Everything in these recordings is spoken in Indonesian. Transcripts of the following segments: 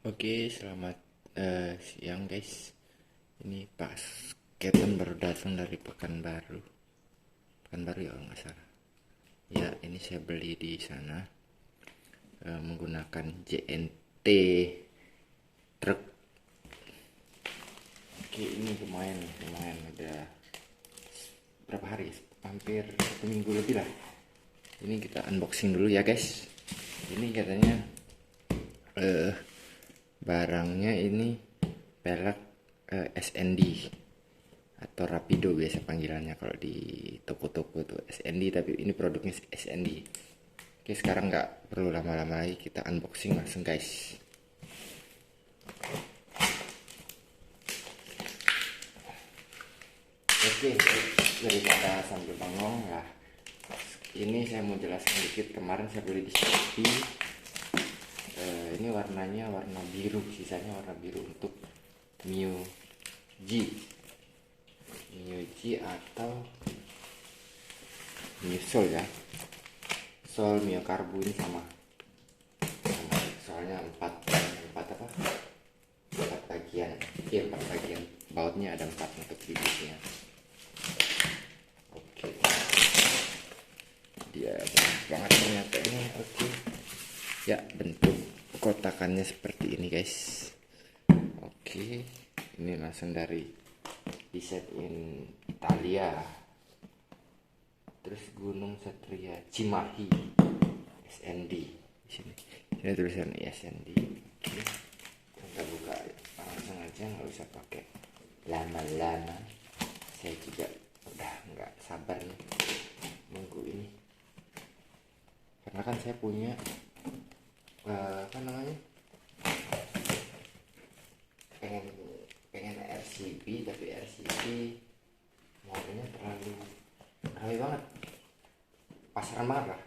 Oke, selamat siang guys. Ini Pak Ketan baru datang dari Pekanbaru. Pekanbaru ya kalau nggak salah. Ya, ini saya beli di sana menggunakan JNT truk. Oke, ini lumayan udah berapa hari? Hampir 1 minggu lebih lah. Ini kita unboxing dulu ya guys. Ini katanya barangnya ini pelek SND atau Rapido biasa panggilannya kalau di toko-toko tuh SND, tapi ini produknya SND. Oke, sekarang nggak perlu lama-lama lagi, kita unboxing langsung guys. Oke, daripada sambil bengong ya, ini saya mau jelaskan dikit. Kemarin saya beli di Shopee. Ini warnanya warna biru, sisanya warna biru untuk Mio G atau Mio Soul ya. Soul Mio Karbu ini sama soalnya empat bagian. Iya, 4 bagian, bautnya ada 4 untuk bibitnya. Oke, dia banyak banget ternyata ini. Oke ya, bentuk kotakannya seperti ini guys. Oke, ini langsung dari Desain in Italia, terus Gunung Satria Cimahi SND. Di sini tulisan SND. Oke, kita buka langsung aja, nggak usah pakai lama-lama. Saya juga udah nggak sabar nih nunggu ini, karena kan saya punya apa namanya, pengen RCB, tapi RCB modelnya terlalu ramai banget, pasaran banget lah.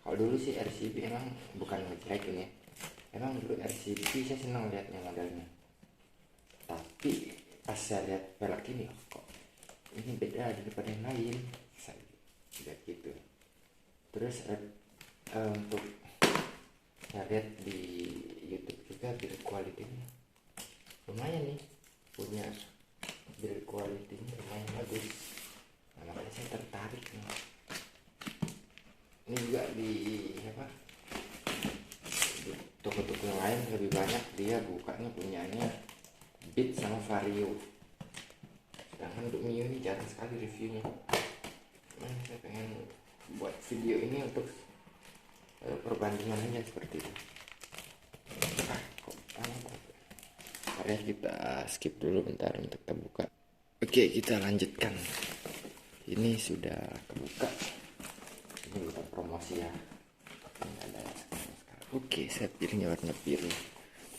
Kalau dulu sih RCB emang bukan ngejelekin ya, emang dulu RCB saya senang liatnya modelnya, tapi pas saya lihat velg ini kok ini beda daripada yang lain, saya lihat gitu. Terus untuk saya lihat di YouTube juga build quality-nya lumayan nih, punya build quality-nya lumayan bagus. Nah, makanya saya tertarik nih. Ini juga di toko-toko yang lain lebih banyak dia bukanya punyanya Beat sama Vario, sedangkan untuk Mio ini jarang sekali reviewnya. Saya pengen buat video ini untuk perbandingan aja seperti itu. Mari kita skip dulu bentar untuk kita buka. Oke, kita lanjutkan. Ini sudah kebuka. Ini udah promosi ya. Ini ada sekarang. Oke, saya pilihnya warna biru.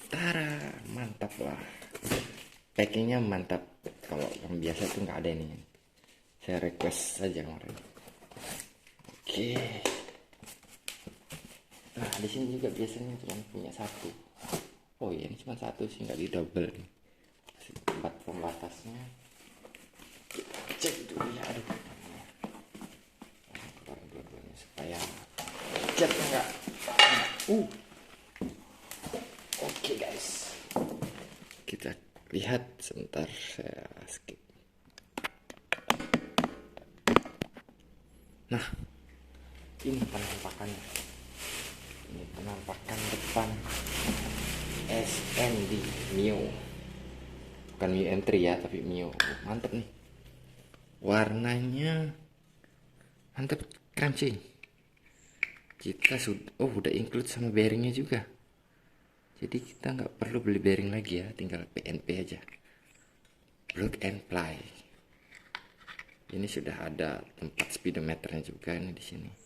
Tara, mantap lah. Packingnya mantap. Kalau yang biasa tuh nggak ada ini. Saya request saja kemarin. Oke. Nah, di sini juga biasanya cuma punya satu. Oh iya, ini cuma satu sih, nggak di double nih. Tempat pembatasnya. Cek dulu ya, aduh. Keluar dua-duanya supaya catnya nggak. Oke guys, kita lihat sebentar, saya skip. Nah, ini penampakannya. Ini penampakan depan SND Mio, bukan Mio Entry ya, tapi Mio. Mantep nih, warnanya mantep, keren sih. Kita udah include sama bearingnya juga, jadi kita nggak perlu beli bearing lagi ya, tinggal PNP aja, plug and play. Ini sudah ada tempat speedometernya juga nih di sini.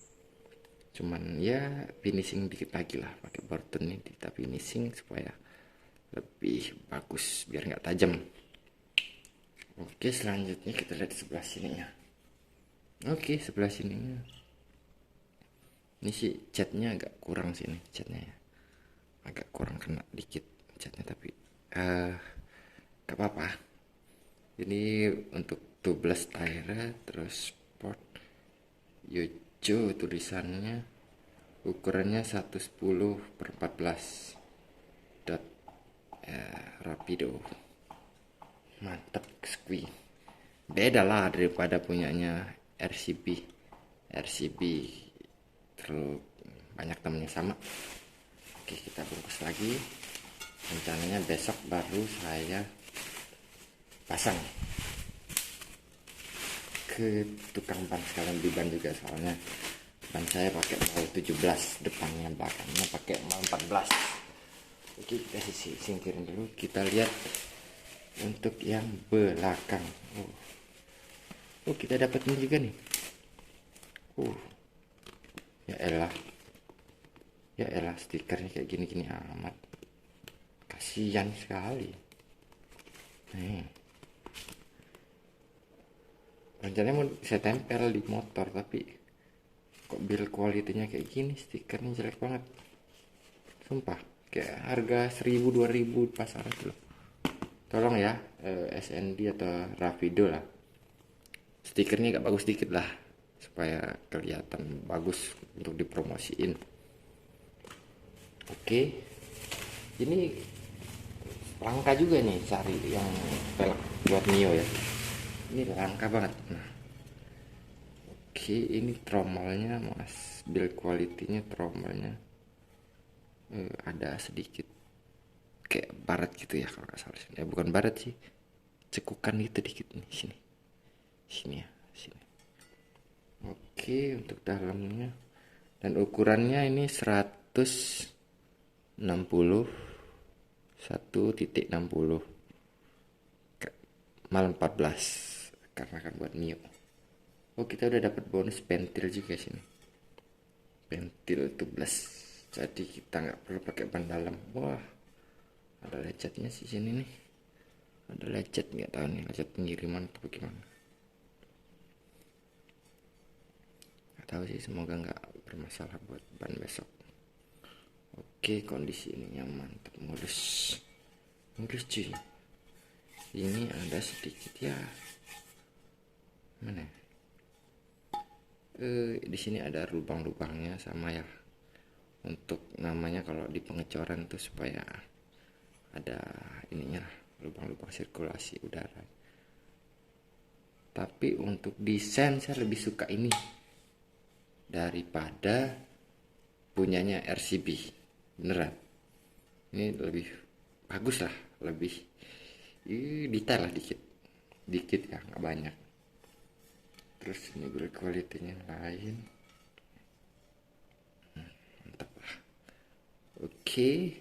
Cuman ya finishing dikit lagi lah, pakai Borton ini kita finishing supaya lebih bagus biar nggak tajam. Oke, selanjutnya kita lihat sebelah sininya. Oke, sebelah sininya ini sih catnya agak kurang sini, catnya ya agak kurang, kena dikit catnya, tapi gak apa-apa. Ini untuk 12 tire, terus sport Yojo tulisannya, ukurannya 110/14 dot Rapido. Mantap squee. Beda lah daripada punyanya RCB terlalu banyak temennya sama. Oke, kita bungkus lagi. Rencananya besok baru saya pasang ke tukang ban sekalian beli ban juga, soalnya ban saya pakai mal 17 depannya, belakangnya pakai mal 14. Oke, kita singkirin dulu. Kita lihat untuk yang belakang. Oh, kita dapat ini juga nih. Ya elah stikernya kayak gini amat, kasihan sekali. Rencananya mau saya tempel di motor, tapi kok build quality-nya kayak gini, stikernya jelek banget. Sumpah, kayak harga 1000-2000 pasaran tuh. Tolong ya, SND atau Rapido lah, stikernya agak bagus dikit lah, supaya kelihatan bagus untuk dipromosiin. Oke, ini langka juga nih cari yang pelek buat Mio ya. Ini langka banget. Nah, oke, ini trommelnya mas, build quality-nya trommelnya ada sedikit kayak baret gitu ya kalau nggak salah. Ya bukan baret sih, cekukan gitu dikit nih sini ya. Oke, untuk dalamnya dan ukurannya ini 160 1.60 mal 14 karena kan buat Mio. Oh, kita udah dapat bonus pentil juga sini, pentil tubeless, jadi kita nggak perlu pakai ban dalam. Wah, ada lecetnya sih sini nih, ada lecet, nggak tahu nih lecet pengiriman atau gimana, nggak tahu sih, semoga nggak bermasalah buat ban besok. Oke, kondisi ini yang mantap, mulus cuy. Ini ada sedikit ya, mana di sini ada lubang-lubangnya sama ya, untuk namanya kalau di pengecoran tuh supaya ada ininya lah, lubang-lubang sirkulasi udara. Tapi untuk desain saya lebih suka ini daripada punyanya RCB, beneran ini lebih bagus lah, lebih detail lah, dikit ya, nggak banyak. Terus ini build quality-nya lain, mantap lah. Oke,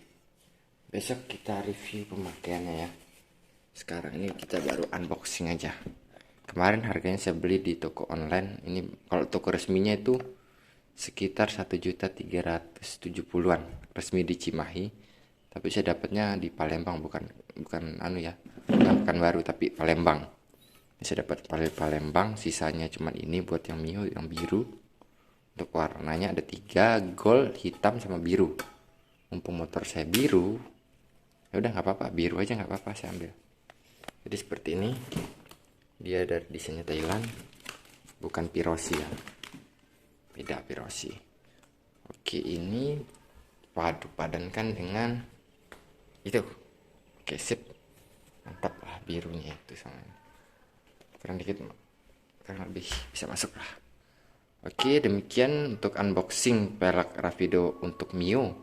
besok kita review pemakaiannya ya. Sekarang ini kita baru unboxing aja. Kemarin harganya saya beli di toko online. Ini kalau toko resminya itu sekitar 1.370.000-an, resmi di Cimahi. Tapi saya dapatnya di Palembang, bukan Pekanbaru, tapi Palembang. Saya dapat Palembang, sisanya cuman ini buat yang Mio yang biru. Untuk warnanya ada 3, gold, hitam, sama biru. Mumpung motor saya biru, ya udah nggak apa-apa, biru aja nggak apa-apa, saya ambil. Jadi seperti ini, dia dari desainnya Thailand, bukan Pirosi ya, beda Pirosi. Oke, ini padankan dengan itu. Oke, sip, mantap lah birunya itu, sama kurang dikit kurang lebih bisa masuk lah. Oke, demikian untuk unboxing pelek Rapido untuk Mio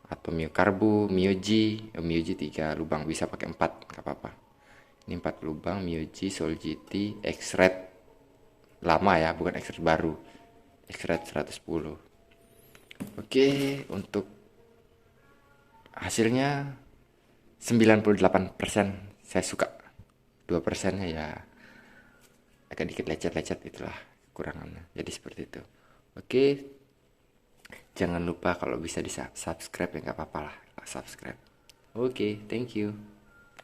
atau Mio Karbu, Mio G 3 lubang, bisa pakai 4 nggak apa-apa. Ini 4 lubang Mio G Soul GT X-Red lama ya, bukan X-Red baru, X-Red 110. Oke, untuk hasilnya 98% saya suka, 2%-nya ya agak dikit lecet-lecet, itulah kekurangannya. Jadi seperti itu. Oke, jangan lupa kalau bisa di subscribe ya, nggak apa-apa lah, subscribe. Oke, thank you.